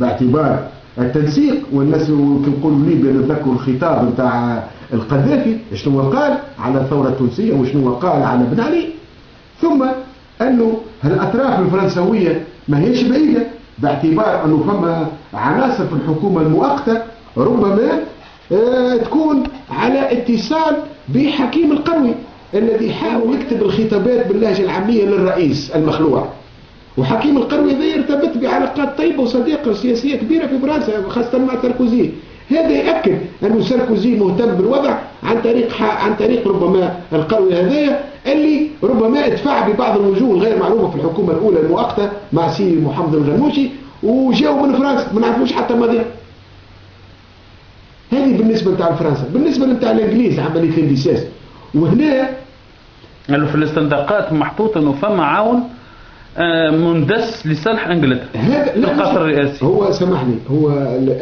باعتبار التنسيق. والناس يقولوا لي بنتذكروا الخطاب نتاع القذافي شنو قال على الثورة التونسية وشنو قال على بن علي. ثم أنه الأطراف الفرنسوية ما هيش بعيدة، باعتبار أنه فما عناصر في الحكومة المؤقتة ربما تكون على اتصال بحكيم القروي الذي حاول يكتب الخطابات باللهجة العامية للرئيس المخلوع. وحكيم القروي هذا يرتبط بعلاقات طيبة وصديقة سياسية كبيرة في فرنسا خاصة مع ساركوزي. هذا يأكد أنه ساركوزي مهتم بالوضع عن طريق ربما القروي هذايا اللي ربما ادفع ببعض الوجوه الغير معروفة في الحكومة الأولى المؤقتة مع سي محمد الغنوشي وجاوا من فرنسا ما نعرفوش حتى ماضي. هذه بالنسبة نتاع فرنسا. بالنسبة نتاع الإنجليز عملية الانبساط، وهنا قالوا في الاستنداقات محطوط أنه فما عون مندس لصالح انجلترا هذا القصر الرئاسي. هو سامحني، هو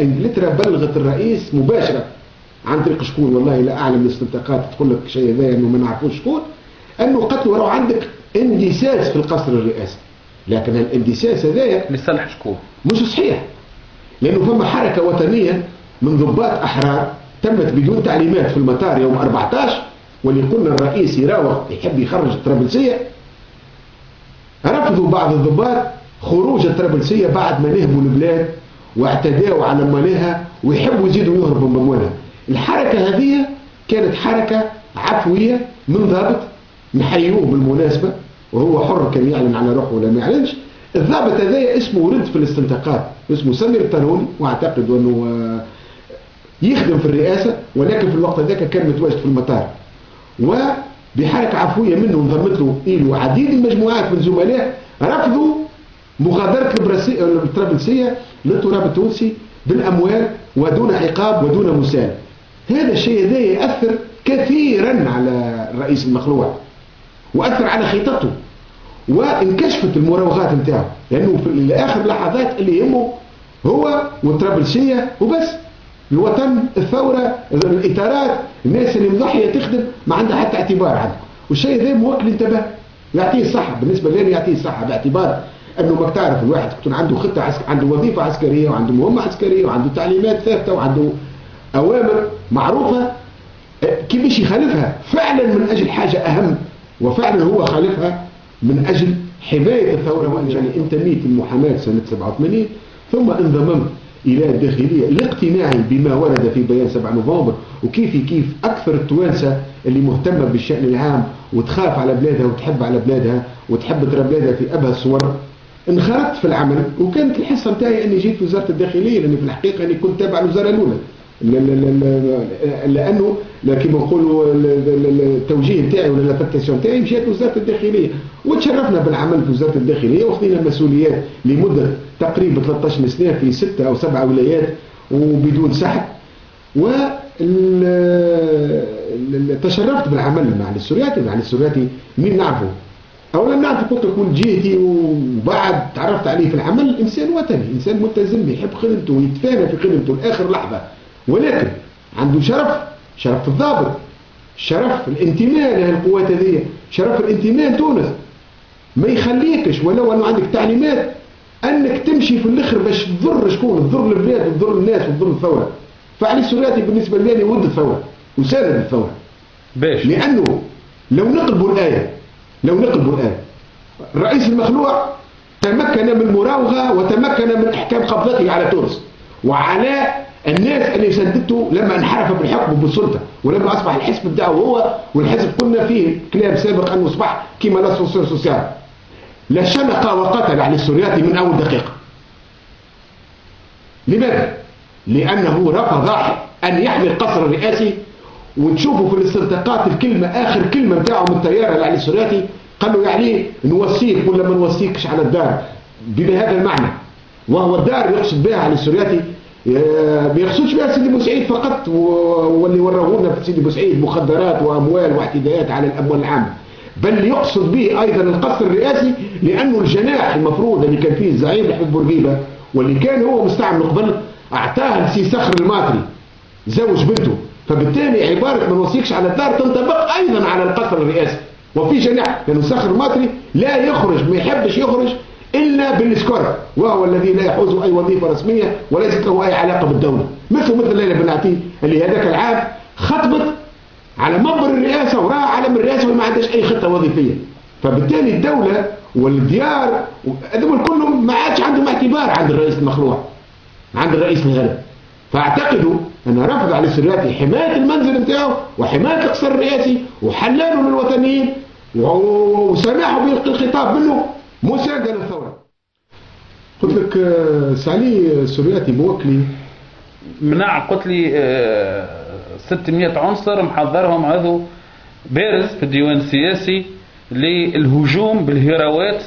انجلترا بلغت الرئيس مباشرة عن طريق شكون والله لا اعلم. الاستنتاقات تقول لك شيء ذا انه ما نعرفوش شكون، انه قتلوا وراه عندك اندساس في القصر الرئاسي. لكن الاندساس هذايا لصالح شكون؟ مش صحيح، لانه فما حركة وطنية من ضباط احرار تمت بدون تعليمات في المطار يوم 14، واللي قلنا الرئيس يراوغ يحب يخرج الطرابلسية. رفضوا بعض الضباط خروج الطرابلسية بعد ما نهبوا البلاد واعتداوا على مالها ويحبوا يزيدوا يهربوا من أموالها. الحركة هذه كانت حركة عفوية من ضابط نحيوه بالمناسبة، وهو حر كان يعلن على روحه ولا ما يعلنش. الضابط هذا اسمه ورد في الاستنتاقات، اسمه سمير الطنوني، واعتقد انه يخدم في الرئاسة، ولكن في الوقت ذاك كان متواجد في المطار. وبحركة عفوية منه انضمت له إيله عديد المجموعات من زملائه رفضوا مغادرة الطرابلسية للتراب التونسي بالأموال ودون عقاب ودون مسال. هذا الشيء هذا يأثر كثيرا على الرئيس المخلوع وأثر على خطته، وانكشفت المراوغات نتاعه، لأنه في آخر لحظات اللي يهمه هو والطرابلسية وبس. الوطن، الثورة، الإطارات، الناس اللي مضحية تخدم ما عندها حتى اعتبار عنده. والشيء ذا موكل انتبه يعطيه الصحة، بالنسبة لي يعطيه الصحة، باعتبار أنه ما تعرف الواحد يكون عنده خطة عنده وظيفة عسكرية وعنده مهمة عسكرية وعنده تعليمات ثابتة وعنده أوامر معروفة، كيفاش يخالفها فعلا من أجل حاجة أهم، وفعلا هو خالفها من أجل حماية الثورة. يعني انتميت المحاماة سنة 87 ثم انضممت إلى الداخلية لاقتناعي بما ورد في بيان 7 نوفمبر، وكيف أكثر التوانسة اللي مهتمة بالشأن العام وتخاف على بلادها وتحب على بلادها وتحب ترى بلادها في أبهى الصور. انخرطت في العمل، وكانت الحصة نتاعي أني جيت في وزارة الداخلية، لأني في الحقيقة أني كنت تابع الوزارة الأولى، لأنه كما نقولوا التوجيه نتاعي ولا الافكتاسيون نتاعي مشيت وزارة الداخلية، وتشرفنا بالعمل في وزارة الداخلية وخذينا المسؤوليات لمدة تقريبا 13 سنة في 6 أو 7 ولايات وبدون سحب. وتشرفت بالعمل مع السورياتي. مع السورياتي مين نعرفه أولا نعرف، كنت أكون جهتي، وبعد تعرفت عليه في العمل إنسان وطني، إنسان ملتزم يحب خدمته ويتفانى في خدمته لآخر لحظة، ولكن عنده شرف الضابط، شرف الانتماء لهالقوات هذه، شرف الانتماء لتونس. ما يخليكش ولو أنه عندك تعليمات أنك تمشي في الآخر باش تضر شكون، تضر البلاد وتضر الناس وتضر الثورة. فعلي السورياتي بالنسبة لي ود الثورة وساند الثورة، باش لأنه لو نقلبوا الآية الرئيس المخلوع تمكن من المراوغة وتمكن من إحكام قبضته على تونس وعلى الناس اللي سددته لما انحرف بالحكم وبالسلطة، ولما أصبح الحزب بتاعه هو والحزب قلنا فيه كلام سابق أنه أصبح كما لا سوسيال. لا شنق وقتل على السورياتي من أول دقيقة. لماذا؟ لأنه رفض أن يحمي القصر الرئاسي. وتشوفوا في الاستنتاقات الكلمة آخر كلمة بتاعه من الطيارة على السورياتي قال له يعني نوصيك ولا ما نوصيكش على الدار بهذا المعنى، وهو الدار يقصد بها على السورياتي، ما يقصدش بها سيدي بوسعيد فقط واللي ورونا في سيدي بوسعيد مخدرات وأموال واعتداءات على الأموال العامة، بل يقصد به أيضا القصر الرئاسي، لأنه الجناح المفروض اللي كان فيه الزعيم حزب بورقيبة واللي كان هو مستعمل قبل أعطاه لسي صخر الماطري زوج بنته، فبالتالي عبارة ما نوصيكش على الدار تنطبق أيضا على القصر الرئاسي. وفي جناح لأنه صخر الماطري لا يخرج، ما يحبش يخرج إلا بالسكور، وهو الذي لا يحوز أي وظيفة رسمية وليست له أي علاقة بالدولة، مثل ليلى بن عتيق اللي هذاك العام خطبت على منبر الرئاسة وراها علم الرئاسة وما عندهاش أي خطة وظيفية. فبالتالي الدولة والديار هذول كلهم ما عادش عندهم اعتبار عند الرئيس المخلوع، عند الرئيس الغالب. فاعتقدوا أن رفض علي السرياتي حماية المنزل نتاعو وحماية القصر الرئاسي وحلاله للوطنيين وسماحوا بالخطاب منه مساندة للثورة. قلت لك سعلي السرياتي موكلي منع، قلت لي 600 عنصر محضرهم عضو بارز في الديوان السياسي للهجوم بالهراوات،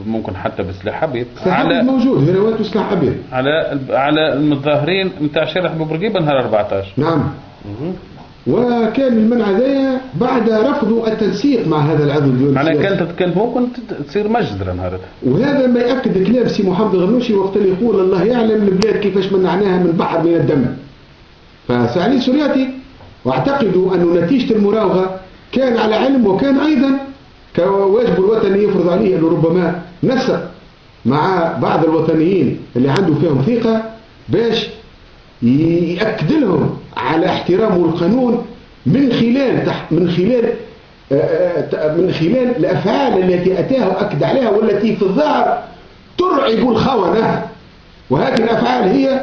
ممكن حتى بسلاح ابيض على موجود هراوات وسلاح ابيض على المتظاهرين نتاع شارع بورقيبه نهار 14. نعم. وكان المنع هذايا بعد رفضوا التنسيق مع هذا العضو الديوان السياسي. كانت ممكن تصير مجزره نهارتها. وهذا ما ياكد كلام سي محمد الغنوشي وقت اللي يقول الله يعلم البلاد كيفاش منعناها من بحر من الدم. فسعلي السرياتي واعتقدوا أن نتيجة المراوغة كان على علم، وكان أيضا كواجب الوطني يفرض عليه أنه ربما نسق مع بعض الوطنيين اللي عنده فيهم ثقة باش يأكد لهم على احترامه القانون من خلال الأفعال التي أتاه وأكد عليها والتي في الظاهر ترعب الخونة. وهذه الأفعال هي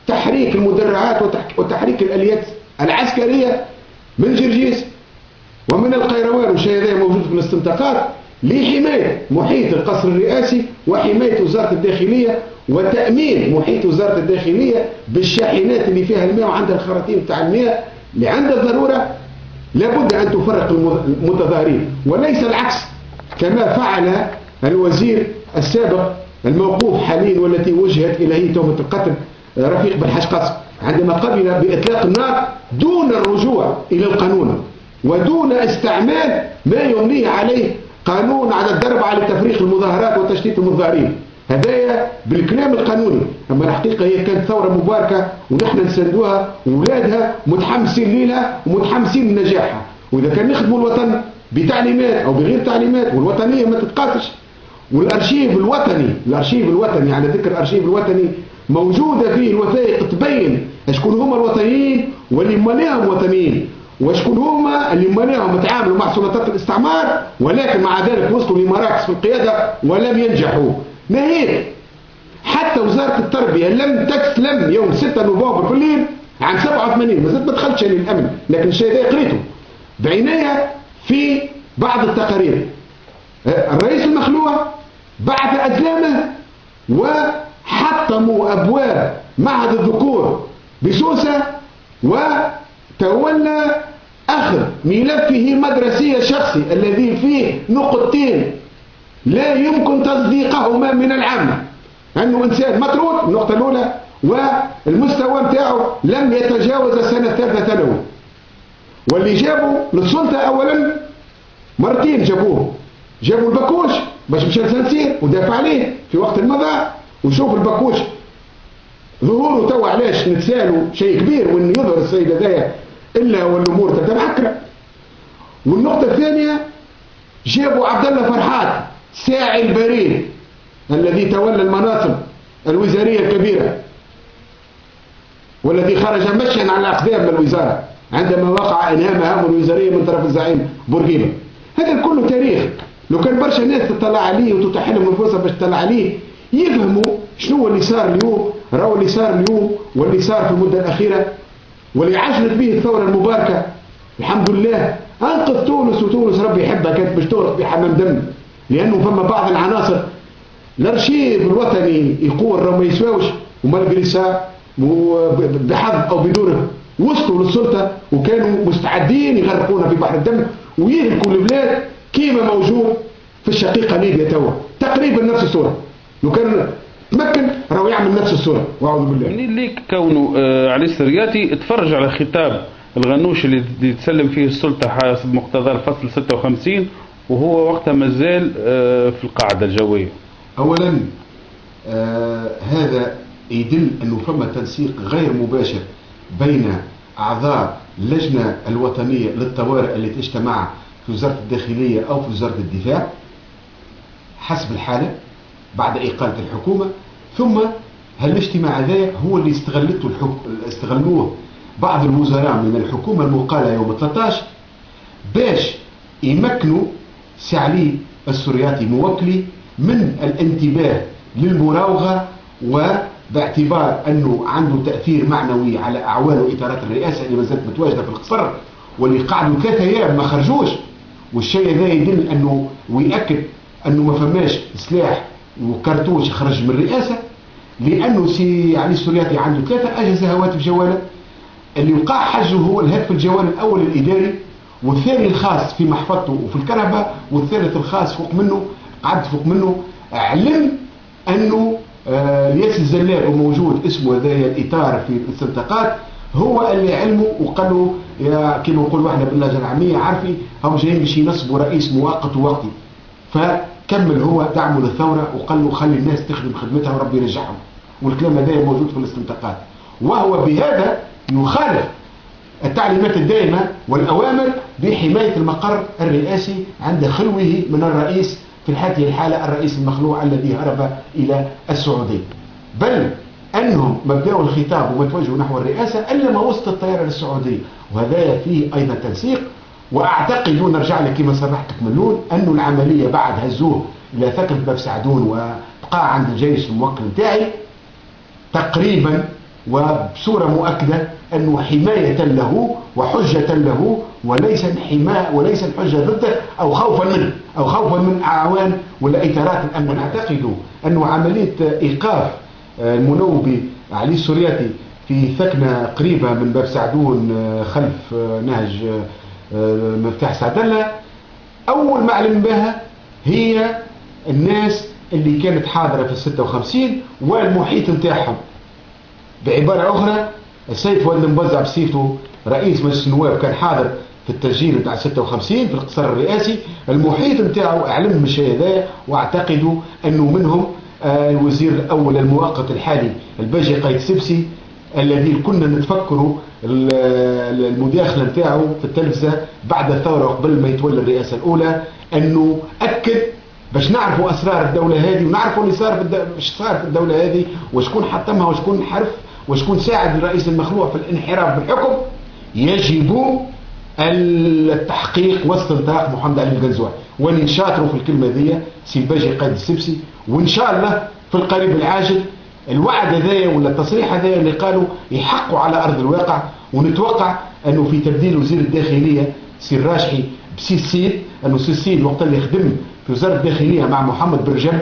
تحريك المدرعات وتحريك الآليات العسكرية من جرجيس ومن القيروان، والشيء هذا موجود في الاستنطاقات لحماية محيط القصر الرئاسي وحماية وزارة الداخلية وتأمين محيط وزارة الداخلية بالشاحنات اللي فيها الماء وعندها الخراطيم تاع الماء اللي عند الضرورة لابد أن تفرق المتظاهرين، وليس العكس كما فعل الوزير السابق الموقوف حاليا والتي وجهت إليه تهمة القتل رفيق بن حشقاص عندما قبل بإطلاق النار دون الرجوع إلى القانون ودون استعمال ما يمليه عليه قانون على الضرب على تفريق المظاهرات وتشتيت المظاهرين. هدايا بالكلام القانوني، أما الحقيقة هي كانت ثورة مباركة ونحن نساندوها وولادها متحمسين لها ومتحمسين لنجاحها. وإذا كان نخدموا الوطن بتعليمات أو بغير تعليمات والوطنية ما تتقاطش. والأرشيف الوطني على ذكر الأرشيف الوطني موجودة فيه الوثائق تبين شكون هما الوطنيين واللي ماليهم وطنيين وشكون هما اللي ماليهم تعاملوا مع سلطات الاستعمار ولكن مع ذلك وصلوا لمراكز في القيادة ولم ينجحوا. ناهيك حتى وزارة التربية لم تسلم يوم 6 نوفمبر في الليل عام 87 ما زلت ما دخلتش للأمن، لكن الشيء ده قريته بعناية في بعض التقارير. الرئيس المخلوع بعث أزلامه وحطموا أبواب معهد الذكور بسوسة وتولى أخذ ملفه مدرسي الشخصي الذي فيه نقطتين لا يمكن تصديقهما من العامة، أنه إنسان مطرود النقطة الأولى والمستوى متاعه لم يتجاوز السنة الثالثة ثانوي. واللي جابوا للسلطة أولا مرتين جابوا البكوش باش مشى لسانسير ودافع عليه في وقت المضى، وشوف البكوش ظهوره توا علاش نتسالوا شيء كبير وان يظهر السيد هذايا الا والامور تتبعكر. والنقطه الثانيه جابوا عبد الله فرحات ساعي البريد الذي تولى المناصب الوزاريه الكبيره والذي خرج مشيا على اقدام من الوزاره عندما وقع انهاء مهامه الوزاريه من طرف الزعيم بورقيبه. هذا كله تاريخ، لو كان برشا ناس تطلع عليه وتتاح لهم الفرصه باش تطلع عليه يفهموا شنو اللي صار اليوم، راهو اللي صار اليوم واللي صار في المده الاخيره واللي عجلت به الثوره المباركه الحمد لله انقذ تونس. وتونس ربي يحبها كانت باش تغرق بحمام دم، لانه فما بعض العناصر الارشيف الوطني يقول راه ما يسواوش ومالغري سا بحظ او بدونه وصلوا للسلطه وكانوا مستعدين يغرقونا في بحر الدم ويهلكوا البلاد كيما موجود في الشقيقه ليبيا توا تقريبا نفس الصوره. لو كان تمكن راهو يعمل نفس الصوره واعوذ بالله. منين ليك كونه علي السرياتي اتفرج على خطاب الغنوش اللي تسلم فيه السلطه حسب مقتضى الفصل 56 وهو وقتها مازال في القاعده الجويه؟ اولا هذا يدل انه فما تنسيق غير مباشر بين اعضاء اللجنه الوطنيه للطوارئ التي تجتمع في وزاره الداخليه او في وزاره الدفاع. حسب الحالة بعد إقالة الحكومة. ثم هالاجتماع هذا هو اللي استغلوه بعض الوزراء من الحكومة المقالة يوم 13 باش يمكنوا سعلي السورياتي موكلي من الانتباه للمراوغة، وباعتبار أنه عنده تأثير معنوي على أعوان وإطارات الرئاسة اللي ما زالت متواجدة في القصر واللي قعدوا 3 أيام ما خرجوش. والشيء هذا يدل أنه ويأكد أنه ما فماش سلاح وكرتوش خرج من الرئاسة، لأنه سي علي السورياتي عنده 3 أجهزة هواتف جوالة. اللي وقع حجه هو الهاتف الجوال الأول الإداري، والثاني الخاص في محفظته وفي الكهرباء، والثالث الخاص فوق منه قعد فوق منه. علم أنه الياس الزلاب موجود اسمه هذايا الإطار في الاستنطاقات، هو اللي علمه وقال له يا كما نقولوا احنا باللهجه العاميه عارفي هم جايين باش ينصبوا رئيس مؤقت ووقتي. فكمل هو دعمه للثوره وقال له خلي الناس تخدم خدمتها وربي يرجعهم، والكلام هذا موجود في الاستنطاقات. وهو بهذا يخالف التعليمات الدائمه والاوامر بحمايه المقر الرئاسي عند خلوه من الرئيس في هذه الحاله الرئيس المخلوع الذي هرب الى السعوديه. بل أنهم مبدأوا الخطاب ومتوجهوا نحو الرئاسة إلا ما وصلت الطيارة للسعودية، وهذا فيه أيضا تنسيق. وأعتقد ونرجع لك كما صرحت تكملون أنه العملية بعد هزوه إلى ثقل باب سعدون وبقى عند الجيش الموكل نتاعي تقريبا وبصورة مؤكدة أنه حماية له وحجة له وليس الحجة ضده أو خوفا منه أو خوفا من أعوان ولا إطارات الأمن. أعتقد أنه عملية إيقاف المنوبي علي السورياتي في ثكنة قريبة من باب سعدون خلف نهج مفتاح سعدلة أول ما علم بها هي الناس اللي كانت حاضرة في 56 والمحيط نتاعهم. بعبارة أخرى السيد فؤاد المبزع بصيفته رئيس مجلس النواب كان حاضر في التسجيل بتاع 56 في القصر الرئاسي. المحيط نتاعه أعلم من الشيء هذا، واعتقدوا أنه منهم الوزير الأول المؤقت الحالي الباجي قايد سبسي الذي كنا نتفكروا المداخلة نتاعه في التلفزة بعد الثورة وقبل ما يتولى الرئاسة الأولى، أنه أكد باش نعرفوا أسرار الدولة هذه ونعرفوا اللي صار في الدولة هذه وشكون حطمها وشكون حرف وشكون ساعد الرئيس المخلوع في الانحراف بالحكم، يجب التحقيق واستنطاق محمد علي القنزوعي. ونشاطروا في الكلمة ذي سي باجي قايد السبسي، وإن شاء الله في القريب العاجل الوعد هذايا ولا التصريح هذايا اللي قالوا يحقوا على أرض الواقع. ونتوقع أنه في تبديل وزير الداخلية سي الراشحي بسي السيد، أنه سي السيد وقت اللي خدم في وزارة الداخلية مع محمد برجم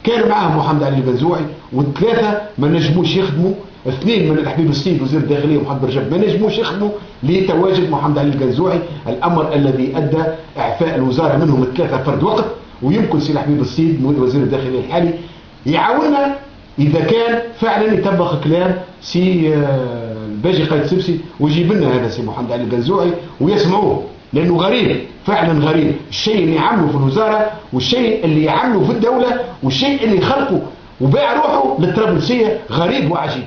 كان معاه محمد علي القنزوعي، والثلاثة ما نجموش يخدموا. 2 من الحبيب السيد وزير الداخلية محمد برجم ما نجموش يخدموا لتواجد محمد علي القنزوعي، الأمر الذي أدى إعفاء الوزارة منهم 3 فرد وقت. ويمكن سي الحبيب السيد وزير الداخلية الحالي يعاوننا إذا كان فعلا يطبق كلام سي باجي قايد سبسي ويجيب لنا هذا سي محمد علي القنزوعي ويسمعوه، لأنه غريب فعلا غريب الشيء اللي يعمله في الوزارة والشيء اللي يعمله في الدولة والشيء اللي خلقه وباع روحه للطرابلسية غريب وعجيب.